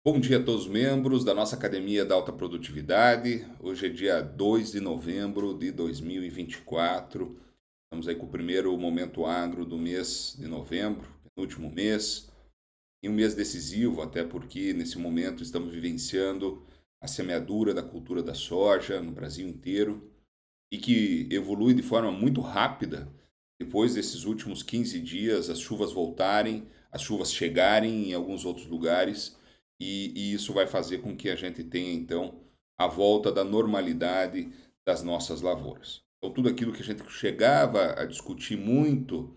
Bom dia a todos os membros da nossa Academia da Alta Produtividade. Hoje é dia 2 de novembro de 2024. Estamos aí com o primeiro Momento Agro do mês de novembro, penúltimo mês, e um mês decisivo, até porque nesse momento estamos vivenciando a semeadura da cultura da soja no Brasil inteiro e que evolui de forma muito rápida depois desses últimos 15 dias, as chuvas voltarem, as chuvas chegarem em alguns outros lugares, e isso vai fazer com que a gente tenha, então, a volta da normalidade das nossas lavouras. Então, tudo aquilo que a gente chegava a discutir muito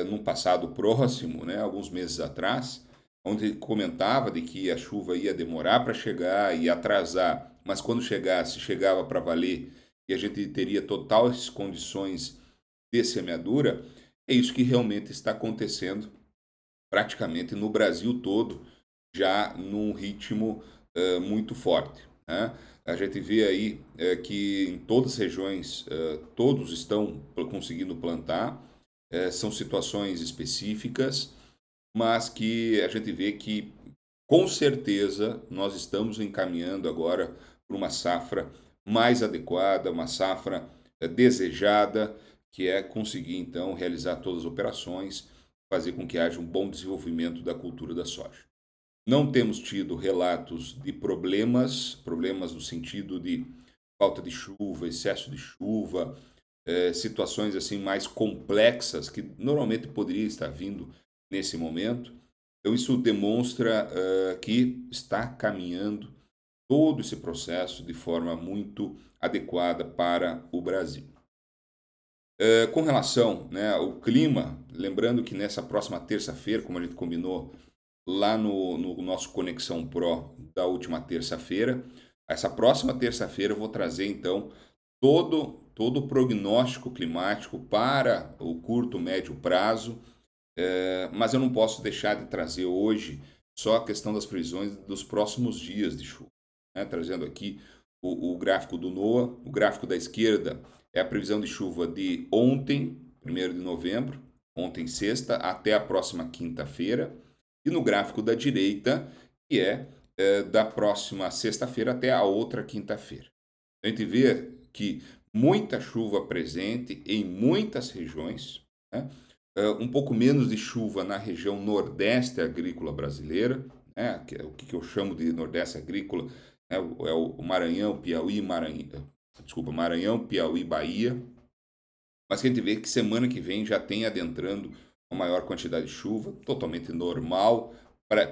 num passado próximo, né, alguns meses atrás, onde comentava de que a chuva ia demorar para chegar, ia atrasar, mas quando chegasse, chegava para valer e a gente teria totais condições de semeadura, é isso que realmente está acontecendo praticamente no Brasil todo, já num ritmo muito forte. Né? A gente vê aí que em todas as regiões todos estão conseguindo plantar, são situações específicas, mas que a gente vê que com certeza nós estamos encaminhando agora para uma safra mais adequada, uma safra desejada, que é conseguir então realizar todas as operações, fazer com que haja um bom desenvolvimento da cultura da soja. Não temos tido relatos de problemas no sentido de falta de chuva, excesso de chuva, situações assim mais complexas que normalmente poderia estar vindo nesse momento. Então isso demonstra que está caminhando todo esse processo de forma muito adequada para o Brasil. Com relação, né, ao clima, lembrando que nessa próxima terça-feira, como a gente combinou lá no nosso Conexão Pro da última terça-feira, essa próxima terça-feira eu vou trazer então todo o prognóstico climático para o curto, médio prazo, mas eu não posso deixar de trazer hoje só a questão das previsões dos próximos dias de chuva, né? Trazendo aqui o gráfico do NOAA. O gráfico da esquerda é a previsão de chuva de ontem, 1º de novembro, ontem sexta, até a próxima quinta-feira. E no gráfico da direita, que é da próxima sexta-feira até a outra quinta-feira. A gente vê que muita chuva presente em muitas regiões, né? Um pouco menos de chuva na região nordeste agrícola brasileira, né? Que é o que eu chamo de nordeste agrícola, né? É o Maranhão, Piauí, Maranhão, Piauí, Bahia. Mas que a gente vê que semana que vem já tem adentrando uma maior quantidade de chuva, totalmente normal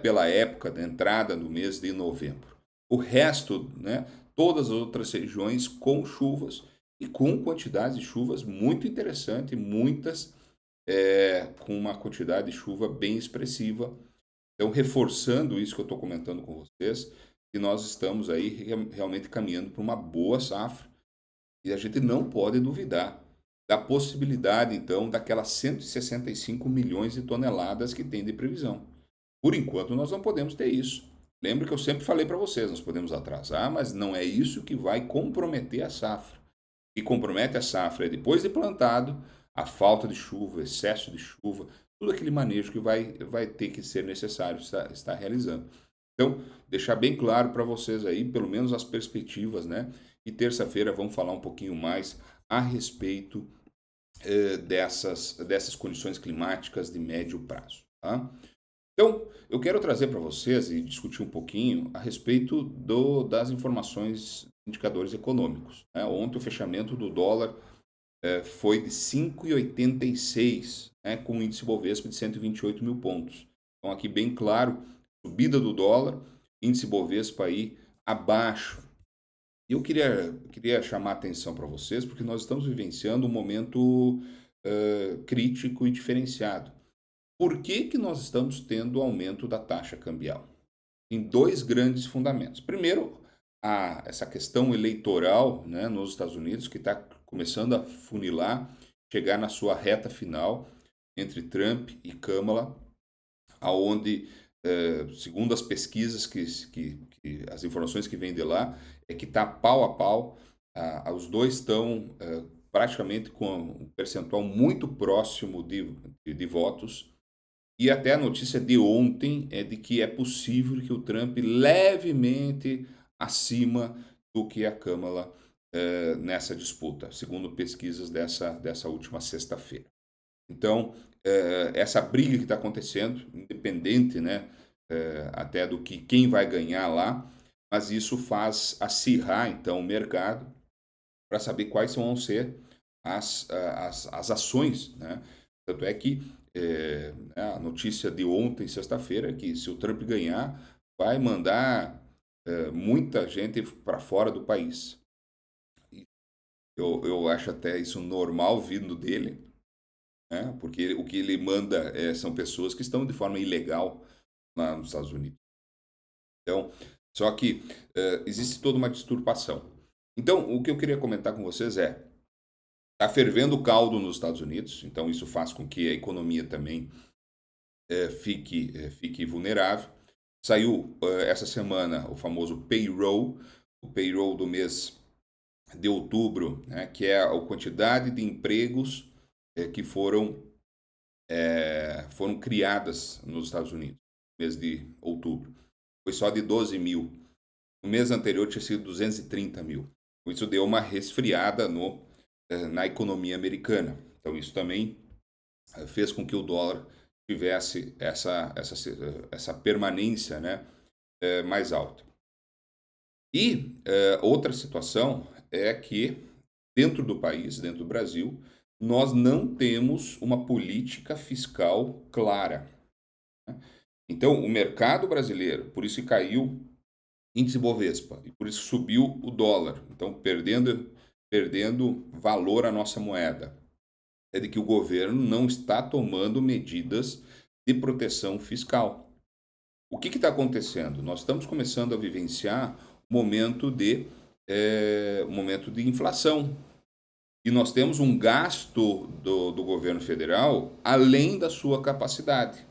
pela época da entrada no mês de novembro. O resto, né, todas as outras regiões com chuvas e com quantidades de chuvas muito interessante, muitas com uma quantidade de chuva bem expressiva. Então, reforçando isso que eu estou comentando com vocês, que nós estamos aí realmente caminhando para uma boa safra e a gente não pode duvidar da possibilidade, então, daquelas 165 milhões de toneladas que tem de previsão. Por enquanto, nós não podemos ter isso. Lembra que eu sempre falei para vocês, nós podemos atrasar, mas não é isso que vai comprometer a safra. O que compromete a safra é depois de plantado, a falta de chuva, excesso de chuva, tudo aquele manejo que vai ter que ser necessário estar realizando. Então, deixar bem claro para vocês aí, pelo menos as perspectivas, né? E terça-feira vamos falar um pouquinho mais a respeito dessas condições climáticas de médio prazo. Tá? Então, eu quero trazer para vocês e discutir um pouquinho a respeito das informações, indicadores econômicos. Né? Ontem o fechamento do dólar foi de 5,86, né, com o índice Bovespa de 128 mil pontos. Então, aqui bem claro, subida do dólar, índice Bovespa aí abaixo. E eu queria chamar a atenção para vocês, porque nós estamos vivenciando um momento crítico e diferenciado. Por que, que nós estamos tendo aumento da taxa cambial? Em dois grandes fundamentos. Primeiro, essa questão eleitoral, né, nos Estados Unidos, que está começando a funilar, chegar na sua reta final entre Trump e Kamala, aonde, segundo as pesquisas, que as informações que vêm de lá, é que está pau a pau, os dois estão praticamente com um percentual muito próximo de votos, E até a notícia de ontem é de que é possível que o Trump levemente acima do que a Câmara nessa disputa, segundo pesquisas dessa última sexta-feira. Então, essa briga que está acontecendo, independente, né, até do que quem vai ganhar lá, mas isso faz acirrar, então, o mercado para saber quais vão ser as ações, né? Tanto é que a notícia de ontem, sexta-feira, é que se o Trump ganhar, vai mandar muita gente para fora do país. Eu acho até isso normal vindo dele, né? Porque o que ele manda são pessoas que estão de forma ilegal lá nos Estados Unidos. Então, só que existe toda uma disturbação. Então, o que eu queria comentar com vocês está fervendo o caldo nos Estados Unidos, então isso faz com que a economia também fique vulnerável. Saiu essa semana o famoso payroll, o payroll do mês de outubro, né, que é a quantidade de empregos que foram criadas nos Estados Unidos, no mês de outubro. Foi só de 12 mil. No mês anterior tinha sido 230 mil. Isso deu uma resfriada na economia americana. Então, isso também fez com que o dólar tivesse essa permanência, né, mais alta. E outra situação é que, dentro do país, dentro do Brasil, nós não temos uma política fiscal clara, né? Então, o mercado brasileiro, por isso que caiu índice Bovespa, e por isso subiu o dólar. Então, perdendo valor a nossa moeda. É de que o governo não está tomando medidas de proteção fiscal. O que está acontecendo? Nós estamos começando a vivenciar um momento de inflação. E nós temos um gasto do governo federal além da sua capacidade.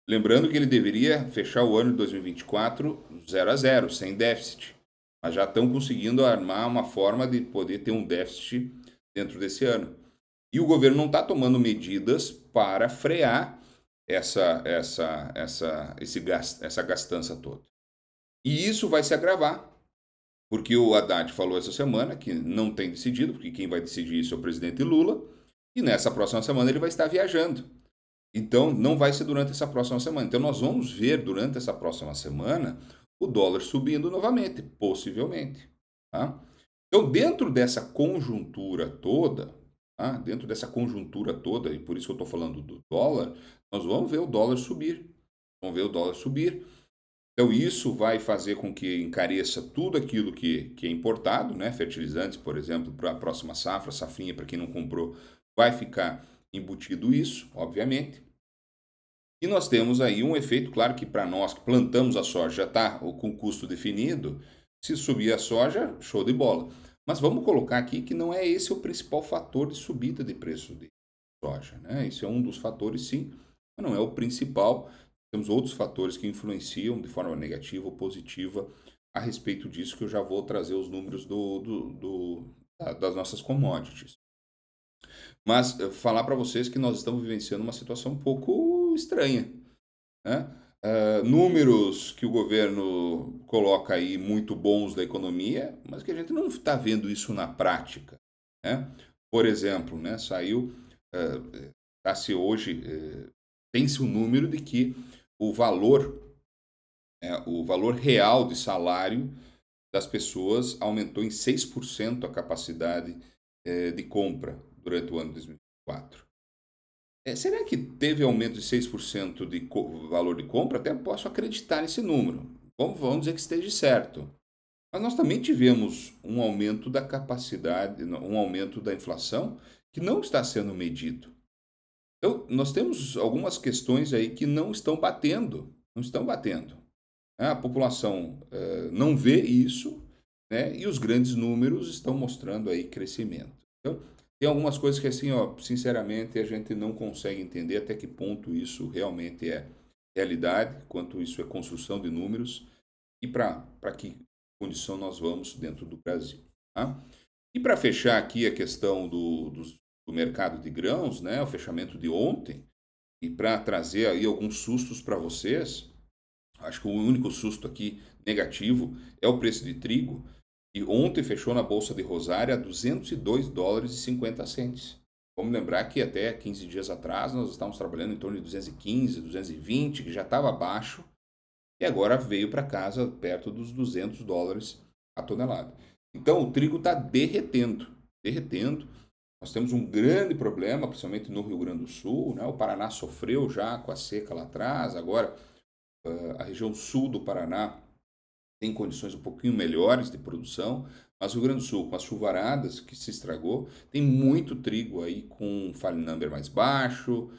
Lembrando que ele deveria fechar o ano de 2024 0 a 0, sem déficit. Mas já estão conseguindo armar uma forma de poder ter um déficit dentro desse ano. E o governo não está tomando medidas para frear essa gastança toda. E isso vai se agravar, porque o Haddad falou essa semana que não tem decidido, porque quem vai decidir isso é o presidente Lula, e nessa próxima semana ele vai estar viajando. Então, não vai ser durante essa próxima semana. Então, nós vamos ver durante essa próxima semana o dólar subindo novamente, possivelmente. Tá? Então, dentro dessa conjuntura toda, e por isso que eu estou falando do dólar, nós vamos ver o dólar subir. Vamos ver o dólar subir. Então, isso vai fazer com que encareça tudo aquilo que é importado, né? Fertilizantes, por exemplo, para a próxima safra, safrinha, para quem não comprou, vai ficar embutido isso, obviamente. E nós temos aí um efeito, claro que para nós que plantamos a soja já está com custo definido, se subir a soja, show de bola. Mas vamos colocar aqui que não é esse o principal fator de subida de preço de soja, né? Isso é um dos fatores, sim, mas não é o principal. Temos outros fatores que influenciam de forma negativa ou positiva a respeito disso, que eu já vou trazer os números das nossas commodities. Mas falar para vocês que nós estamos vivenciando uma situação um pouco estranha, né? Números que o governo coloca aí muito bons da economia, mas que a gente não está vendo isso na prática, né? Por exemplo, né, está-se hoje, tem-se um número de que o valor real de salário das pessoas aumentou em 6% a capacidade de compra durante o ano de 2024. Será que teve aumento de 6% de valor de compra? Até posso acreditar nesse número. Vamos dizer que esteja certo. Mas nós também tivemos um aumento da capacidade, um aumento da inflação que não está sendo medido. Então, nós temos algumas questões aí que não estão batendo. Não estão batendo. A população não vê isso, né? E os grandes números estão mostrando aí crescimento. Então, tem algumas coisas que, assim, ó, sinceramente, a gente não consegue entender até que ponto isso realmente é realidade, quanto isso é construção de números e para que condição nós vamos dentro do Brasil. Tá? E para fechar aqui a questão do mercado de grãos, né, o fechamento de ontem, E para trazer aí alguns sustos para vocês, acho que o único susto aqui negativo é o preço de trigo, e ontem fechou na Bolsa de Rosário a US$ 202,50. Vamos lembrar que até 15 dias atrás nós estávamos trabalhando em torno de 215, 220, que já estava abaixo, e agora veio para casa perto dos US$ 200 a tonelada. Então o trigo está derretendo, derretendo. Nós temos um grande problema, principalmente no Rio Grande do Sul, né? O Paraná sofreu já com a seca lá atrás, agora a região sul do Paraná tem condições um pouquinho melhores de produção, mas o Rio Grande do Sul, com as chuvaradas que se estragou, tem muito trigo aí com fine number mais baixo,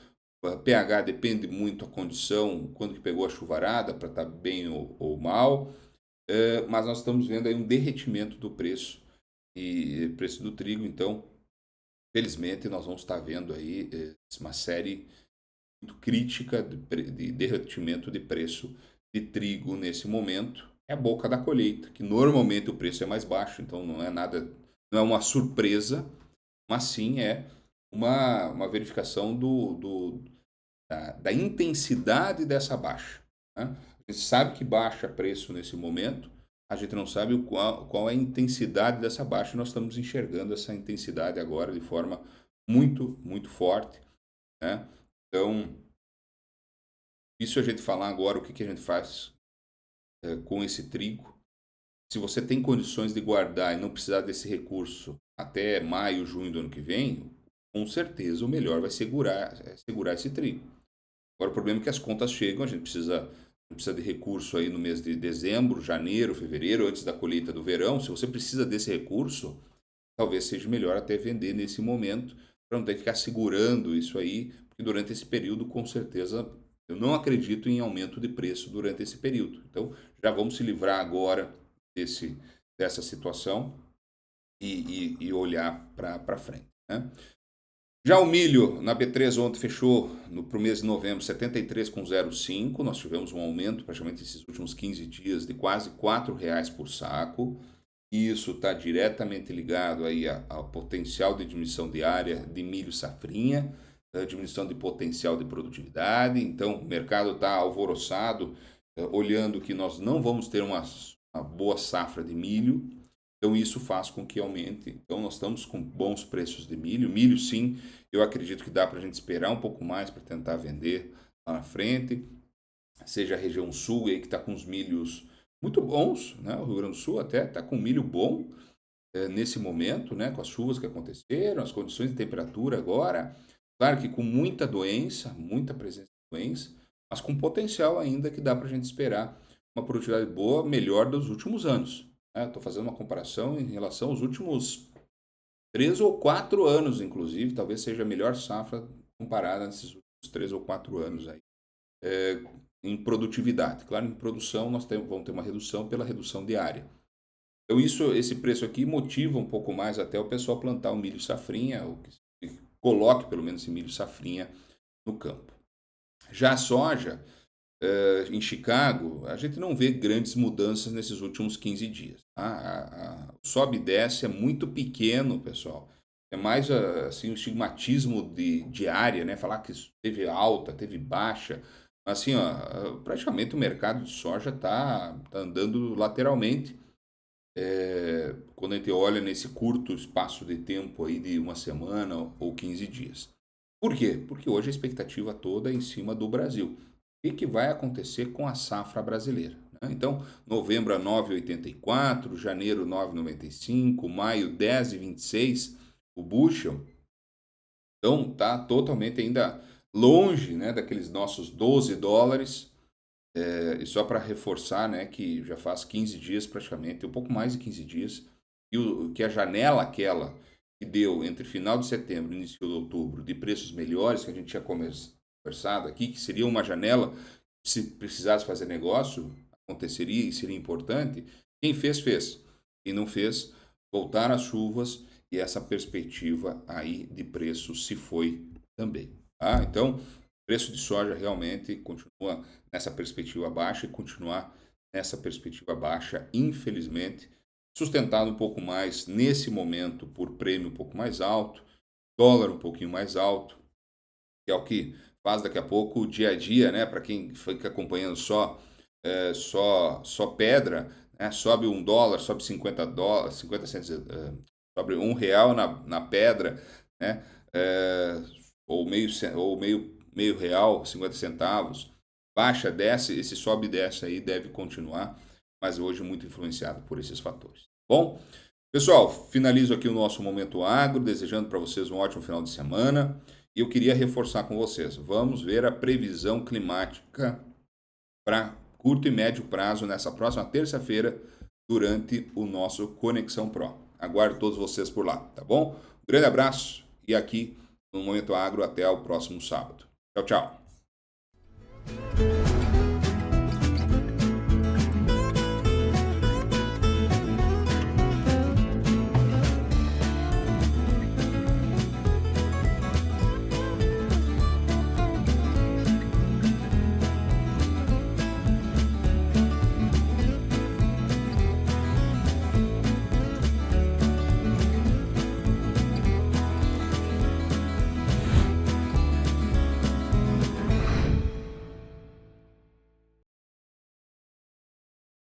pH depende muito da condição, quando que pegou a chuvarada, para estar bem ou mal, mas nós estamos vendo aí um derretimento do preço, e preço do trigo, então, felizmente, nós vamos estar vendo aí uma série muito crítica de derretimento de preço de trigo nesse momento. É a boca da colheita, que normalmente o preço é mais baixo, então não é nada, não é uma surpresa, mas sim é uma verificação da intensidade dessa baixa, né? A gente sabe que baixa preço nesse momento, a gente não sabe qual é a intensidade dessa baixa, e nós estamos enxergando essa intensidade agora de forma muito, muito forte, né? Então, isso a gente falar agora, o que a gente faz com esse trigo. Se você tem condições de guardar e não precisar desse recurso até maio, junho do ano que vem, com certeza o melhor vai segurar esse trigo. Agora o problema é que as contas chegam, a gente precisa de recurso aí no mês de dezembro, janeiro, fevereiro, antes da colheita do verão. Se você precisa desse recurso, talvez seja melhor até vender nesse momento, para não ter que ficar segurando isso aí, porque durante esse período, com certeza, eu não acredito em aumento de preço durante esse período. Então, já vamos se livrar agora dessa situação e olhar para frente, né? Já o milho na B3 ontem fechou para o mês de novembro 73,05. Nós tivemos um aumento praticamente esses últimos 15 dias de quase R$ 4 por saco. Isso está diretamente ligado aí ao potencial de diminuição de área de milho safrinha, a diminuição de potencial de produtividade. Então, o mercado está alvoroçado, olhando que nós não vamos ter uma boa safra de milho. Então, isso faz com que aumente. Então, nós estamos com bons preços de milho. Milho, sim, eu acredito que dá para a gente esperar um pouco mais para tentar vender lá na frente. Seja a região sul aí que está com os milhos muito bons, né? O Rio Grande do Sul até está com milho bom nesse momento, né? Com as chuvas que aconteceram, as condições de temperatura agora. Claro que com muita doença, muita presença de doença, mas com potencial ainda que dá para a gente esperar uma produtividade boa, melhor dos últimos anos. Estou fazendo uma comparação em relação aos últimos 3 ou 4 anos, inclusive, talvez seja a melhor safra comparada nesses últimos 3 ou 4 anos aí, em produtividade. Claro, em produção nós vamos ter uma redução pela redução de área. Então esse preço aqui motiva um pouco mais até o pessoal plantar o milho safrinha, ou que coloque pelo menos esse milho safrinha no campo. Já a soja, em Chicago, a gente não vê grandes mudanças nesses últimos 15 dias. Tá? O sobe e desce é muito pequeno, pessoal. É mais assim, o estigmatismo de área, né? Falar que teve alta, teve baixa. Assim, ó, praticamente o mercado de soja está andando lateralmente. Quando a gente olha nesse curto espaço de tempo aí de uma semana ou 15 dias. Por quê? Porque hoje a expectativa toda é em cima do Brasil. O que vai acontecer com a safra brasileira, né? Então, novembro a 9,84, janeiro 9,95, maio 10,26, o bushel. Então, está totalmente ainda longe, né, daqueles nossos $12. E só para reforçar, né, que já faz 15 dias praticamente, um pouco mais de 15 dias, que a janela aquela que deu entre final de setembro e início de outubro de preços melhores, que a gente tinha conversado aqui, que seria uma janela, se precisasse fazer negócio, aconteceria e seria importante. Quem fez, fez. Quem não fez, voltaram as chuvas e essa perspectiva aí de preço se foi também. Tá? Então, o preço de soja realmente continua nessa perspectiva baixa e continuar nessa perspectiva baixa, infelizmente, sustentado um pouco mais nesse momento por prêmio um pouco mais alto, dólar um pouquinho mais alto, que é o que faz daqui a pouco o dia a dia, né? Para quem fica acompanhando só pedra, né? Sobe $1, sobe $50, 50 centos, sobe R$ 1 na pedra, né? Ou meio real, 50 centavos. Baixa, desce, esse sobe e desce aí deve continuar, mas hoje muito influenciado por esses fatores. Bom, pessoal, finalizo aqui o nosso Momento Agro, desejando para vocês um ótimo final de semana. E eu queria reforçar com vocês, vamos ver a previsão climática para curto e médio prazo nessa próxima terça-feira durante o nosso Conexão Pro. Aguardo todos vocês por lá, tá bom? Um grande abraço e aqui no Momento Agro até o próximo sábado. Tchau, tchau.